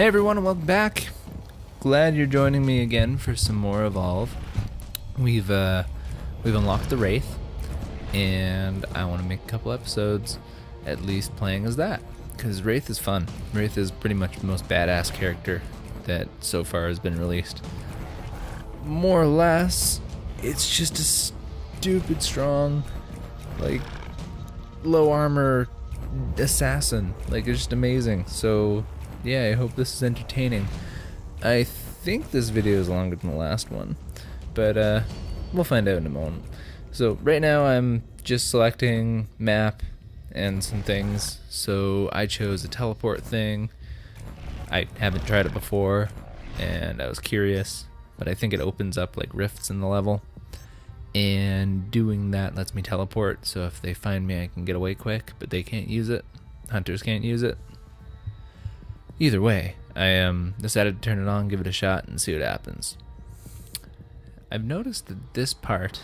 everyone, and welcome back. Glad you're joining me again for some more Evolve. We've unlocked the Wraith, and I want to make a couple episodes at least playing as that, because Wraith is fun. Wraith is pretty much the most badass character that so far has been released. More or less, it's just a stupid strong, like, low armor assassin. Like, it's just amazing. So yeah, I hope this is entertaining. I think this video is longer than the last one, but we'll find out in a moment. So right now I'm just selecting map and some things. So I chose a teleport thing. I haven't tried it before and I was curious, but I think it opens up like rifts in the level, and doing that lets me teleport, so if they find me I can get away quick, but they can't use it. Hunters can't use it. Either way, I decided to turn it on, give it a shot, and see what happens. I've noticed that this part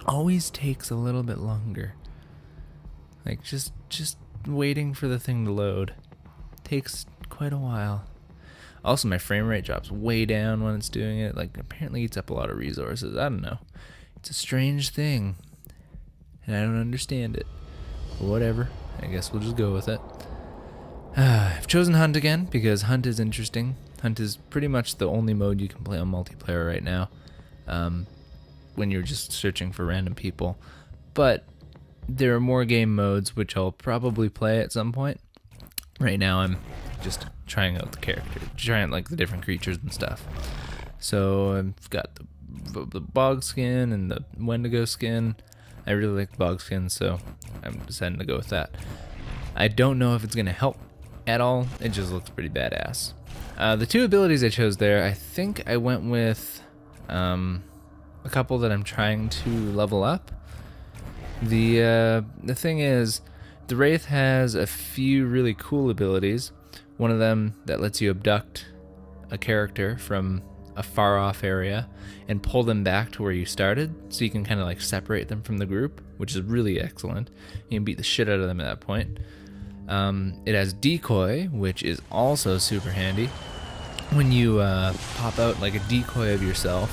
always takes a little bit longer. Like, just waiting for the thing to load takes quite a while. Also, my frame rate drops way down when it's doing it. Like, apparently eats up a lot of resources. I don't know. It's a strange thing, and I don't understand it. But whatever. I guess we'll just go with it. I've chosen Hunt again because Hunt is interesting. Hunt is pretty much the only mode you can play on multiplayer right now, when you're just searching for random people. But there are more game modes which I'll probably play at some point. Right now I'm just trying out the character, trying like the different creatures and stuff. So I've got the bog skin and the Wendigo skin. I really like the bog skin, so I'm deciding to go with that. I don't know if it's going to help at all. It just looks pretty badass. The two abilities I chose there, I think I went with a couple that I'm trying to level up. The thing is, the Wraith has a few really cool abilities. One of them that lets you abduct a character from a far off area and pull them back to where you started, so you can kind of like separate them from the group, which is really excellent. You can beat the shit out of them at that point. It has decoy, which is also super handy. When you pop out like a decoy of yourself,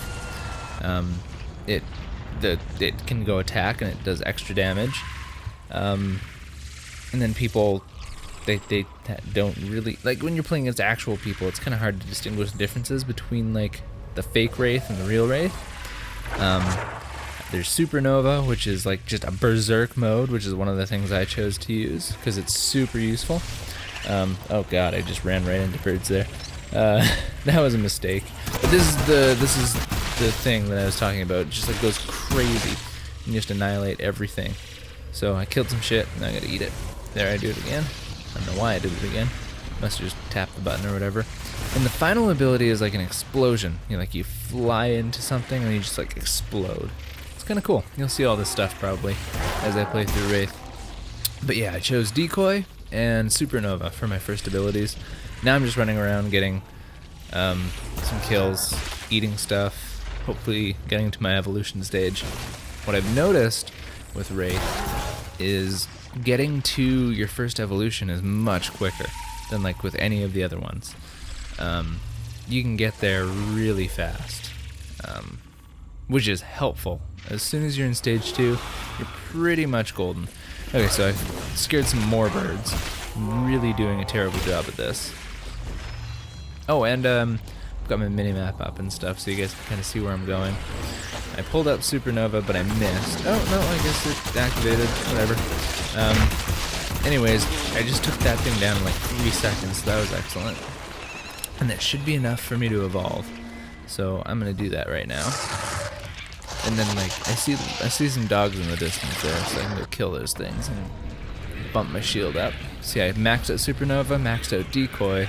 it can go attack and it does extra damage. And then people, they don't really, like when you're playing against actual people, it's kind of hard to distinguish the differences between like the fake Wraith and the real Wraith. There's Supernova, which is like just a berserk mode, which is one of the things I chose to use because it's super useful. Oh god, I just ran right into birds there. That was a mistake. But this is the thing that I was talking about. It just like goes crazy and you just annihilate everything. So I killed some shit and I gotta eat it. There, I do it again. I don't know why I did it again. Must have just tapped the button or whatever. And the final ability is like an explosion. You fly into something and you just like explode. It's kind of cool. You'll see all this stuff probably as I play through Wraith. But yeah, I chose Decoy and Supernova for my first abilities. Now I'm just running around getting some kills, eating stuff, hopefully getting to my evolution stage. What I've noticed with Wraith is getting to your first evolution is much quicker than like with any of the other ones. You can get there really fast, which is helpful. As soon as you're in stage 2, you're pretty much golden. Okay, so I've scared some more birds. I'm really doing a terrible job at this. Oh, and I've got my mini-map up and stuff so you guys can kind of see where I'm going. I pulled up Supernova, but I missed. Oh, no, I guess it activated. Whatever. Anyways, I just took that thing down in like 3 seconds, so that was excellent. And that should be enough for me to evolve. So I'm going to do that right now. And then, like, I see some dogs in the distance there, so I can go kill those things and bump my shield up. See, I maxed out Supernova, maxed out Decoy.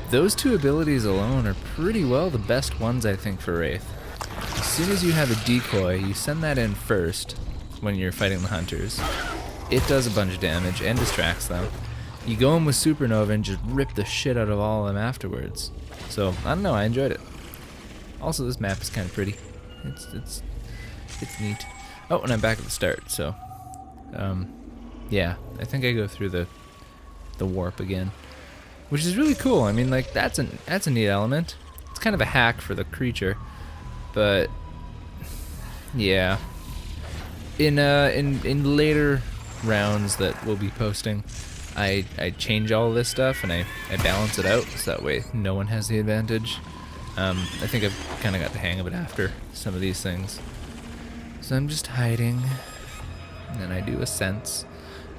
Those two abilities alone are pretty well the best ones, I think, for Wraith. As soon as you have a decoy, you send that in first when you're fighting the hunters. It does a bunch of damage and distracts them. You go in with Supernova and just rip the shit out of all of them afterwards. So, I don't know, I enjoyed it. Also, this map is kind of pretty. It's neat. Oh, and I'm back at the start, so yeah, I think I go through the warp again. which is really cool. I mean, like that's a neat element. It's kind of a hack for the creature, but yeah. In later rounds that we'll be posting, I change all of this stuff and I balance it out so that way no one has the advantage. I think I've kind of got the hang of it after some of these things. So I'm just hiding, and then I do a sense.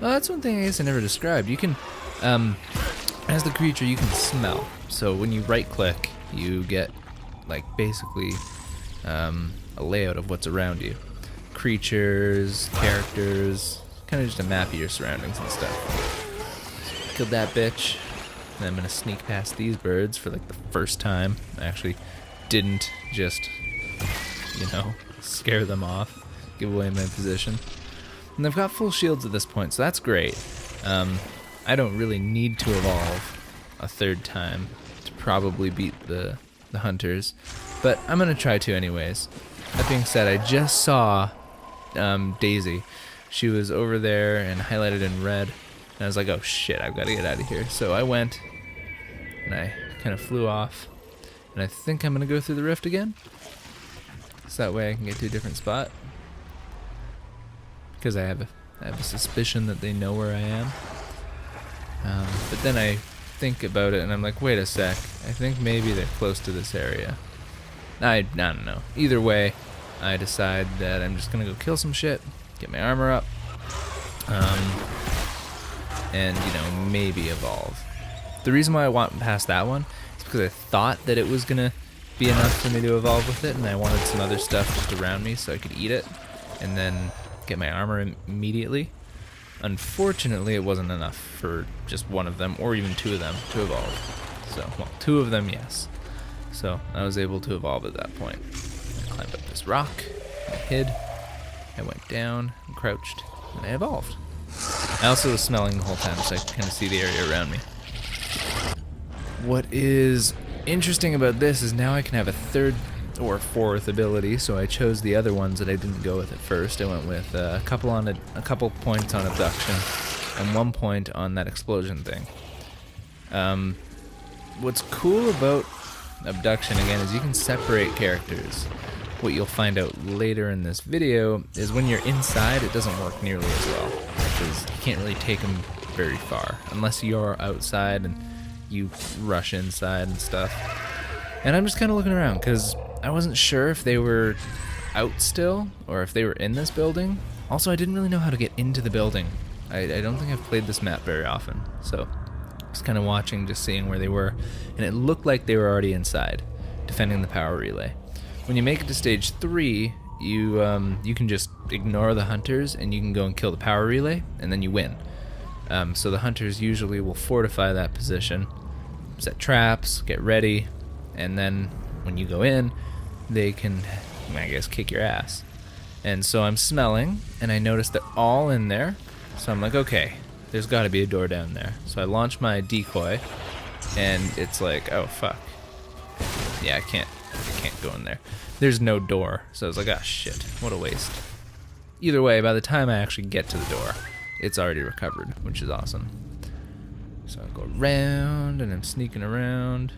Well, that's one thing I guess I never described. You can, as the creature, you can smell. So when you right click, you get like basically a layout of what's around you. Creatures, characters, kind of just a map of your surroundings and stuff. Killed that bitch, and I'm gonna sneak past these birds for like the first time. I actually didn't just, scare them off, give away my position. And I've got full shields at this point, so that's great. I don't really need to evolve a third time to probably beat the hunters, but I'm gonna try to anyways. That being said, I just saw Daisy. She was over there and highlighted in red, and I was like, oh shit, I've got to get out of here. So I went and I kind of flew off, and I think I'm gonna go through the rift again, so that way I can get to a different spot, because I have a suspicion that they know where I am. But then I think about it and I'm like, wait a sec, I think maybe they're close to this area. I don't know. Either way, I decide that I'm just gonna go kill some shit, get my armor up, and maybe evolve. The reason why I went past that one is because I thought that it was gonna be enough for me to evolve with it, and I wanted some other stuff just around me so I could eat it and then get my armor immediately. Unfortunately, it wasn't enough for just one of them or even two of them to evolve. So, well, two of them, yes. So I was able to evolve at that point. I climbed up this rock, I hid, I went down, and crouched, and I evolved. I also was smelling the whole time, so I could kind of see the area around me. What is interesting about this is now I can have a third or fourth ability, so I chose the other ones that I didn't go with at first. I went with a couple points on abduction and 1 point on that explosion thing. What's cool about abduction again is you can separate characters. What you'll find out later in this video is when you're inside, it doesn't work nearly as well, because you can't really take them very far unless you're outside and you rush inside and stuff. And I'm just kind of looking around because I wasn't sure if they were out still or if they were in this building. Also, I didn't really know how to get into the building. I don't think I've played this map very often, so just kind of watching, just seeing where they were, and it looked like they were already inside, defending the power relay. When you make it to stage 3, you can just ignore the hunters and you can go and kill the power relay, and then you win. So the hunters usually will fortify that position, set traps, get ready, and then when you go in, they can, I guess, kick your ass. And so I'm smelling, and I noticed they're all in there, so I'm like, okay, there's got to be a door down there. So I launch my decoy, and it's like, oh fuck, yeah, I can't go in there. There's no door, so I was like, ah, shit, what a waste. Either way, by the time I actually get to the door, it's already recovered, which is awesome. So I go around, and I'm sneaking around,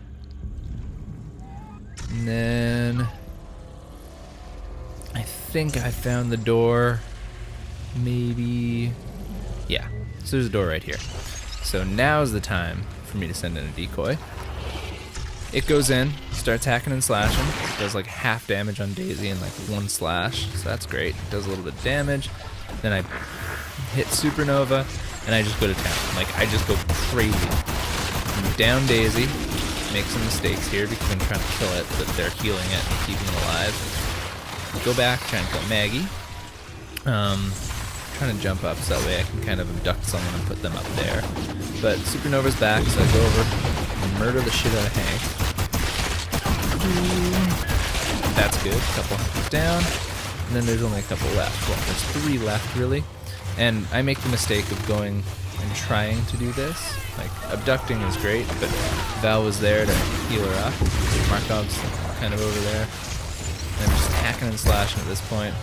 and then I think I found the door, maybe, yeah, so there's a door right here. So now's the time for me to send in a decoy. It goes in, starts hacking and slashing. It does like half damage on Daisy and like 1 slash, so that's great. It does a little bit of damage. Then I hit Supernova, and I just go to town. Like, I just go crazy. I'm down Daisy, make some mistakes here because I'm trying to kill it, but they're healing it and keeping it alive. Go back, trying to kill Maggie. Trying to jump up so that way I can kind of abduct someone and put them up there. But Supernova's back, so I go over and murder the shit out of Hank. That's good. A couple hunters down. And then there's only a couple left. Well, there's 3 left, really. And I make the mistake of going and trying to do this. Like, abducting is great, but Val was there to heal her up. Markov's kind of over there. And I'm just hacking and slashing at this point.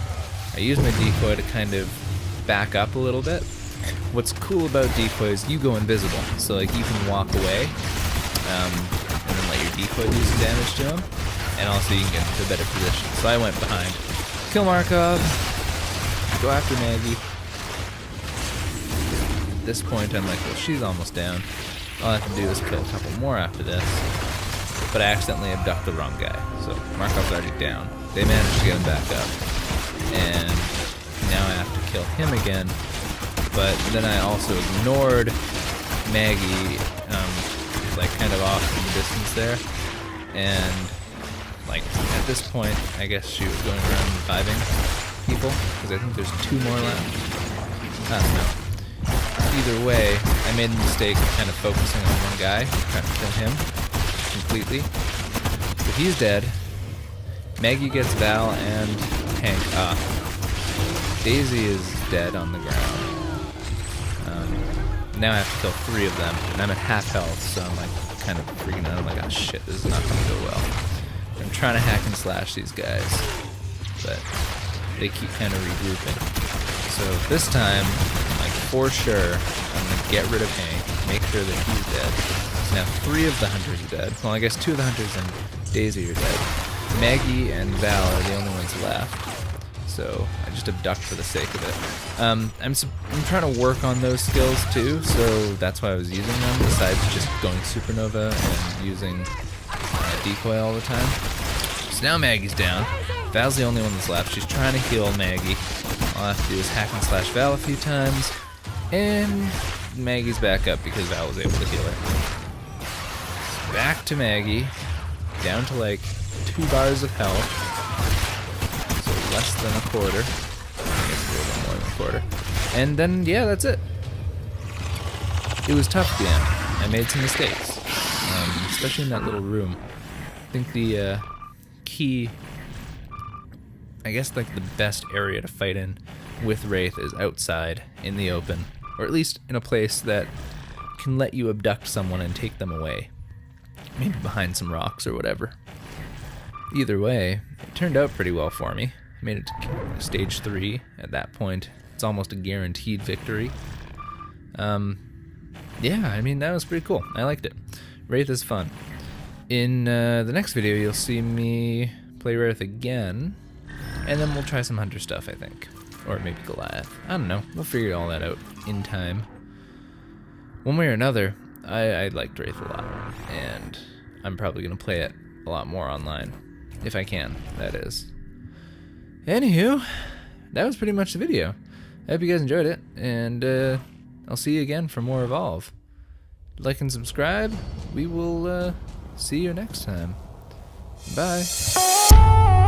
I use my decoy to kind of back up a little bit, What's cool about decoys, you go invisible, so like you can walk away, and then let your decoy do some damage to him, and also you can get into a better position. So I went behind. Kill Markov. Go after Maggie. At this point, I'm like, well, she's almost down. All I have to do is kill a couple more after this. But I accidentally abduct the wrong guy, so Markov's already down. They managed to get him back up, and now I have to kill him again. But then I also ignored Maggie, like kind of off in the distance there, and like at this point, I guess she was going around reviving people, because I think there's 2 more left. I don't know. Either way, I made the mistake of kind of focusing on one guy, trying to kill him completely. So he's dead. Maggie gets Val and Hank up. Daisy is dead on the ground. Now I have to kill 3 of them, and I'm at half health, so I'm like kind of freaking out. I'm like, oh shit, this is not going to go well. I'm trying to hack and slash these guys, but they keep kind of regrouping. So this time, like for sure, I'm going to get rid of Hank, make sure that he's dead. So now 3 of the hunters are dead. Well, I guess 2 of the hunters and Daisy are dead. Maggie and Val are the only ones left. So I just abduct for the sake of it. I'm trying to work on those skills too, so that's why I was using them, besides just going supernova and using decoy all the time. So now Maggie's down. Val's the only one that's left. She's trying to heal Maggie. All I have to do is hack and slash Val a few times, and Maggie's back up because Val was able to heal her. Back to Maggie, down to like 2 bars of health. Less than a quarter. I guess a little bit more than a quarter. And then, yeah, that's it. It was tough at the end. I made some mistakes, especially in that little room. I think the key, I guess like the best area to fight in with Wraith is outside in the open, or at least in a place that can let you abduct someone and take them away. Maybe behind some rocks or whatever. Either way, it turned out pretty well for me. I made it to stage 3. At that point, it's almost a guaranteed victory. Yeah, I mean, that was pretty cool. I liked it. Wraith is fun. In the next video, you'll see me play Wraith again, and then we'll try some hunter stuff, I think. Or maybe Goliath. I don't know. We'll figure all that out in time. One way or another, I liked Wraith a lot, and I'm probably going to play it a lot more online. If I can, that is. Anywho, that was pretty much the video. I hope you guys enjoyed it, and I'll see you again for more Evolve. Like and subscribe. We will see you next time. Bye.